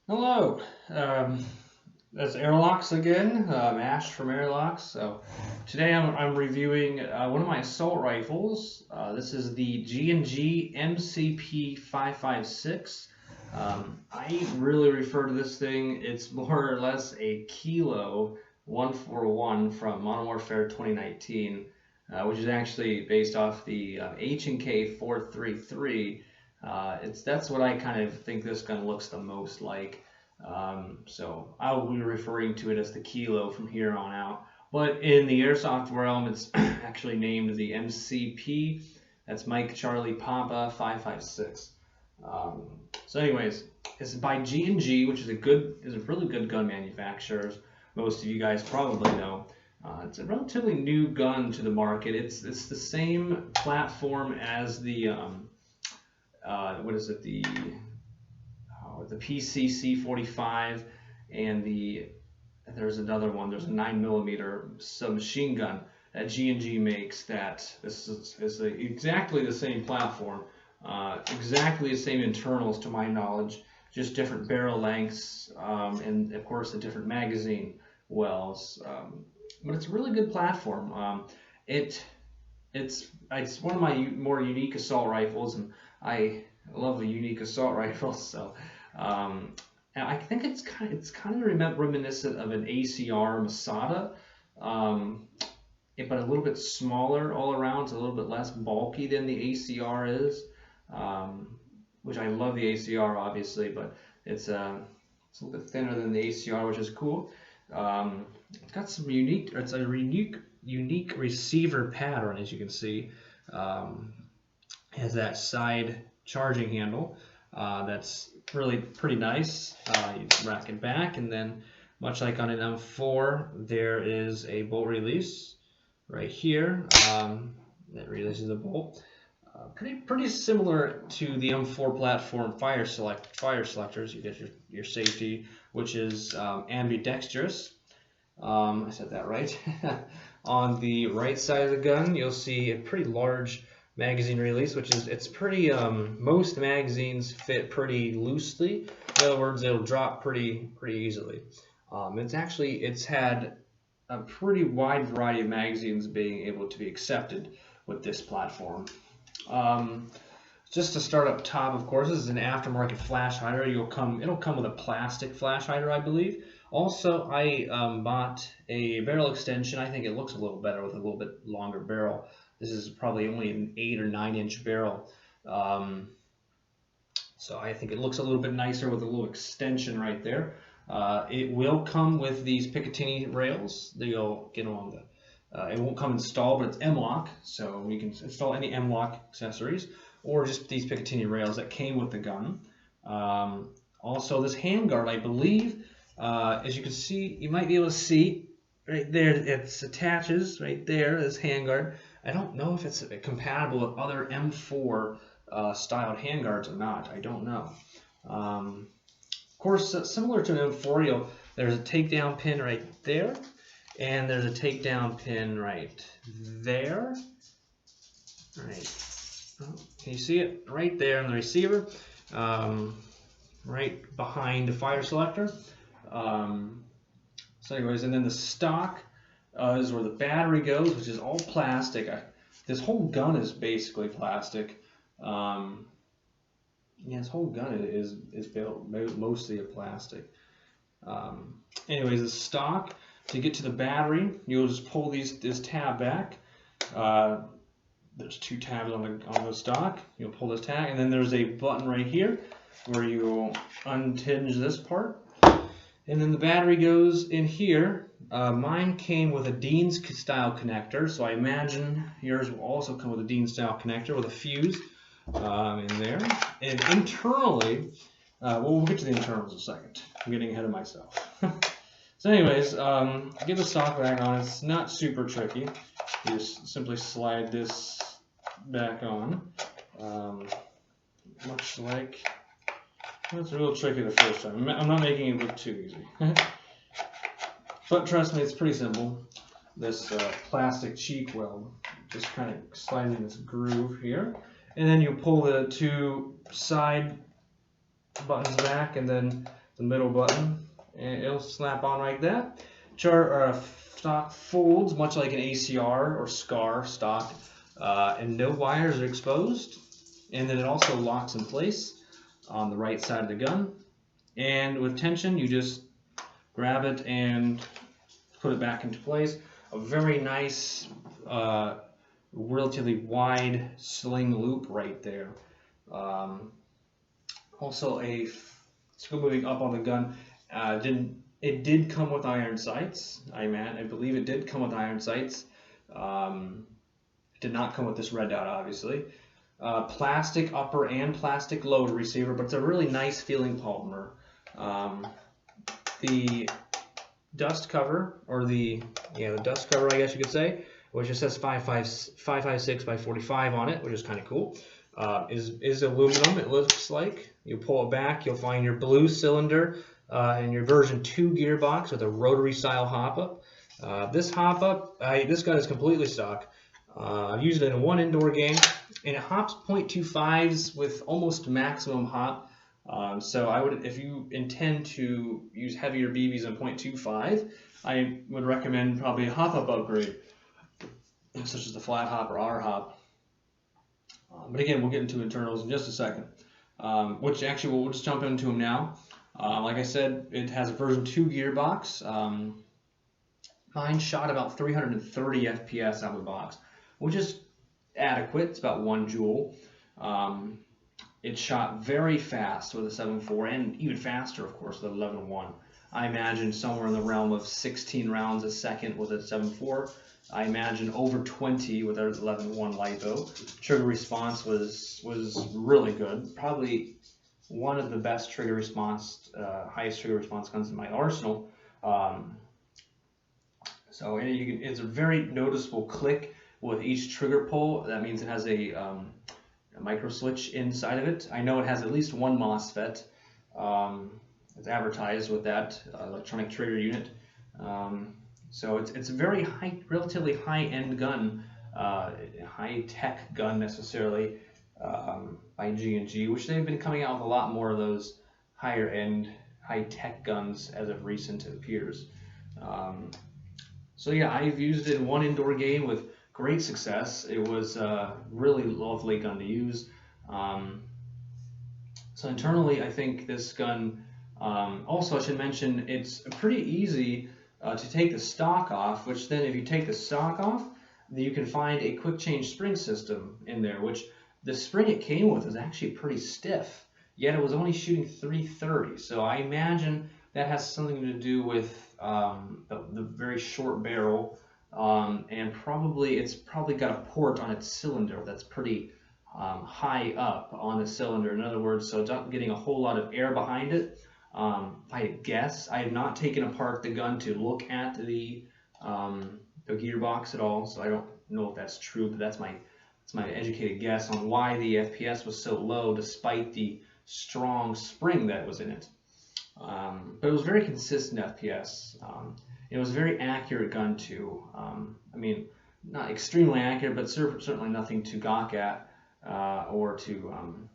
Hello, that's Airlocks again, Ash from Airlocks. So today I'm reviewing one of my assault rifles. This is the G&G MCP556. I really refer to this thing, it's more or less a Kilo 141 from Modern Warfare 2019, which is actually based off the H&K 433. That's what I kind of think this gun looks the most like. So I'll be referring to it as the Kilo from here on out. But in the airsoft realm, it's actually named the MCP. That's Mike Charlie Papa 556. So anyways, it's by G&G, which is a really good gun manufacturer. Most of you guys probably know. It's a relatively new gun to the market. It's the same platform as the what is it, the PCC45, and there's another one. There's a 9mm submachine gun that G&G makes. That this is exactly the same platform, exactly the same internals to my knowledge, just different barrel lengths, and of course the different magazine wells. But it's a really good platform. It's one of my more unique assault rifles, and I love the unique assault rifles. So I think it's kind of reminiscent of an ACR Masada, but a little bit smaller all around. It's a little bit less bulky than the ACR is, which I love the ACR obviously, but it's a little bit thinner than the ACR, which is cool. It's got some unique receiver pattern, as you can see. Has that side charging handle. That's really pretty nice. You rack it back, and then much like on an M4, there is a bolt release right here that releases the bolt. Pretty similar to the M4 platform fire selectors. You get your safety, which is ambidextrous. I said that right. On the right side of the gun, you'll see a pretty large magazine release, which is it's pretty. Most magazines fit pretty loosely. In other words, it'll drop pretty easily. It's had a pretty wide variety of magazines being able to be accepted with this platform. Just to start up top, of course, this is an aftermarket flash hider. It'll come with a plastic flash hider, I believe. Also, I bought a barrel extension. I think it looks a little better with a little bit longer barrel. This is probably only an 8 or 9 inch barrel. So I think it looks a little bit nicer with a little extension right there. It will come with these Picatinny rails. You'll get on the. It won't come installed, but it's M-LOK, so we can install any M-LOK accessories, or just these Picatinny rails that came with the gun. Also, this handguard, I believe, as you can see, you might be able to see right there, it attaches right there, this handguard. I don't know if it's compatible with other M4 styled handguards or not. I don't know. Of course, similar to an M4, there's a takedown pin right there, and there's a takedown pin right there. Right. Oh, can you see it? Right there on the receiver, right behind the fire selector. So anyways, and then the stock is where the battery goes, which is all plastic. This whole gun is basically plastic. Yeah, this whole gun is built mostly of plastic. Anyways, the stock, to get to the battery, you'll just pull this tab back. There's 2 tabs on the stock. You'll pull this tab, and then there's a button right here where you'll untinge this part. And then the battery goes in here. Mine came with a Dean's style connector, so I imagine yours will also come with a Dean's style connector with a fuse in there. And internally, we'll get to the internals in a second. I'm getting ahead of myself. So anyways, get the stock back on. It's not super tricky. You just simply slide this back on. Much like... That's real tricky the first time. I'm not making it look too easy. But trust me, it's pretty simple. This plastic cheek weld just kind of slides in this groove here. And then you pull the 2 side buttons back, and then the middle button, and it'll snap on like that. Stock folds much like an ACR or SCAR stock, and no wires are exposed. And then it also locks in place on the right side of the gun. And with tension, you just grab it and put it back into place. A very nice, relatively wide sling loop right there. Also, moving up on the gun, it did come with iron sights. I believe it did come with iron sights. It did not come with this red dot, obviously. Plastic upper and plastic lower receiver, but it's a really nice feeling polymer. The dust cover, or the dust cover, I guess you could say, which just says 556 by 45 on it, which is kind of cool. Is aluminum, it looks like. You pull it back, you'll find your blue cylinder and your version 2 gearbox with a rotary style hop-up. This hop-up, this gun is completely stock. I've used it in one indoor game, and it hops 0.25s with almost maximum hop. So I would, if you intend to use heavier BBs in 0.25, I would recommend probably a hop-up upgrade, such as the flat hop or R hop. But again, we'll get into internals in just a second. Which actually we'll just jump into them now. Like I said, it has a version 2 gearbox. Mine shot about 330 FPS out of the box, which is adequate. It's about 1 joule. It shot very fast with a 7.4, and even faster, of course, with a 11.1. I imagine somewhere in the realm of 16 rounds a second with a 7.4. I imagine over 20 with our 11.1 LiPo. Trigger response was really good. Probably one of the best trigger response, highest trigger response guns in my arsenal. So it's a very noticeable click with each trigger pull. That means it has a micro switch inside of it. I know it has at least one MOSFET. It's advertised with that electronic trigger unit. So it's a very relatively high-end gun, high-tech gun necessarily, by G&G, which they've been coming out with a lot more of those higher-end, high-tech guns as of recent, it appears. So yeah, I've used it in one indoor game with great success. It was a really lovely gun to use. So internally, I think this gun, also I should mention, it's pretty easy to take the stock off, which then if you take the stock off, then you can find a quick change spring system in there, which the spring it came with is actually pretty stiff, yet it was only shooting 330. So I imagine that has something to do with the very short barrel, and it's probably got a port on its cylinder that's pretty high up on the cylinder. In other words, so it's not getting a whole lot of air behind it. I guess I have not taken apart the gun to look at the gearbox at all, so I don't know if that's true, but that's my educated guess on why the FPS was so low despite the strong spring that was in it. But it was very consistent FPS. It was a very accurate gun too. I mean, not extremely accurate, but certainly nothing to gawk at or to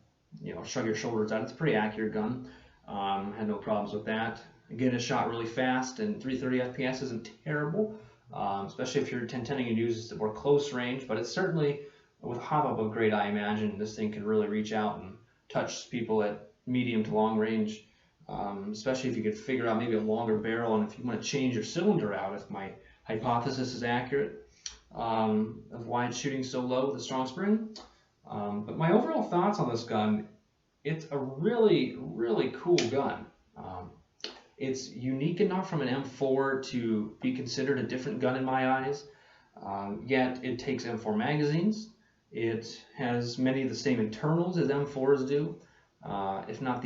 shrug your shoulders at. It's a pretty accurate gun. Had no problems with that. Again, it shot really fast, and 330 FPS isn't terrible, especially if you're intending to use it more close range. But it's certainly, with hop-up upgrade, I imagine this thing can really reach out and touch people at medium to long range, especially if you could figure out maybe a longer barrel, and if you want to change your cylinder out, if my hypothesis is accurate, of why it's shooting so low with a strong spring. But my overall thoughts on this gun, it's a really, really cool gun. It's unique enough from an M4 to be considered a different gun in my eyes, yet it takes M4 magazines. It has many of the same internals as M4s do, if not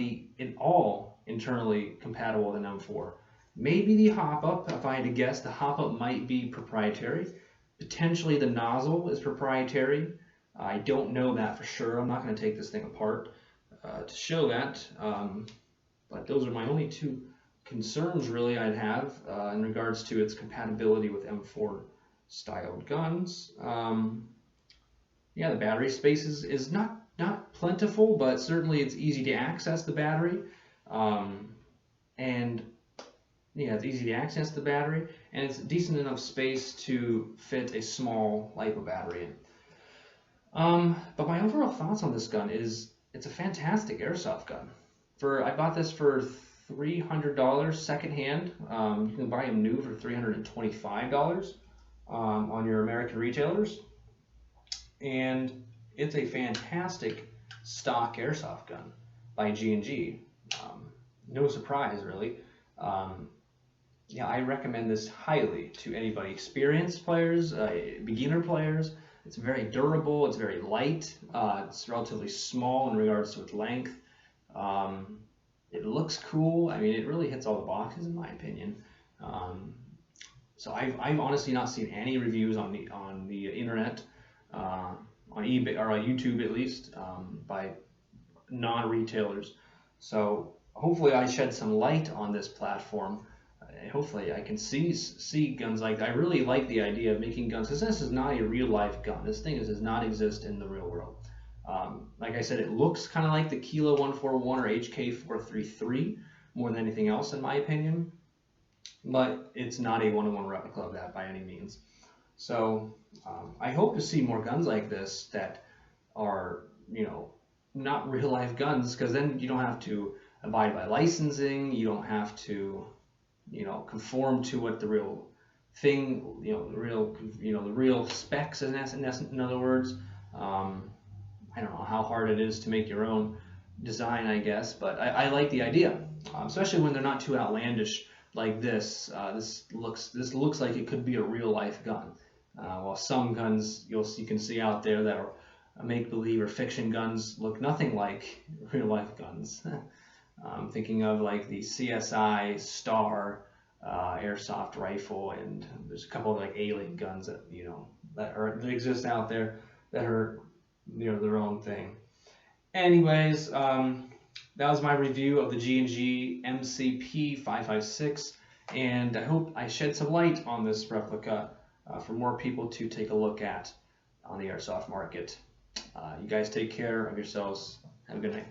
all internally compatible with an M4. Maybe the hop-up, if I had to guess, the hop-up might be proprietary. Potentially the nozzle is proprietary. I don't know that for sure. I'm not going to take this thing apart to show that, but those are my only two concerns really I'd have in regards to its compatibility with M4 styled guns. Yeah, the battery space is not plentiful, but certainly it's easy to access the battery. And yeah, it's easy to access the battery, and it's decent enough space to fit a small LiPo battery in. But my overall thoughts on this gun is it's a fantastic airsoft gun. I bought this for $300 secondhand. You can buy them new for $325 on your American retailers, and it's a fantastic stock airsoft gun by G&G. No surprise, really. Yeah, I recommend this highly to anybody. Experienced players, beginner players. It's very durable. It's very light. It's relatively small in regards to its length. It looks cool. I mean, it really hits all the boxes in my opinion. So I've honestly not seen any reviews on the internet, on eBay or on YouTube at least, by non-retailers. So hopefully I shed some light on this platform. Hopefully I can see guns like that. I really like the idea of making guns, because this is not a real life gun. This thing does not exist in the real world. Like I said, it looks kind of like the Kilo 141 or HK433 more than anything else in my opinion, but it's not a one-to-one replica of that by any means. So I hope to see more guns like this that are, not real life guns, because then you don't have to abide by licensing. You don't have to, conform to what the real thing, the real specs in other words. I don't know how hard it is to make your own design, I guess, but I like the idea, especially when they're not too outlandish like this. This looks like it could be a real life gun. While some guns you can see out there that are make-believe or fiction guns look nothing like real-life guns. I'm thinking of like the CSI Star airsoft rifle, and there's a couple of like alien guns that that exist out there that are their own thing. Anyways, that was my review of the G&G MCP556, and I hope I shed some light on this replica for more people to take a look at on the airsoft market. You guys take care of yourselves. Have a good night.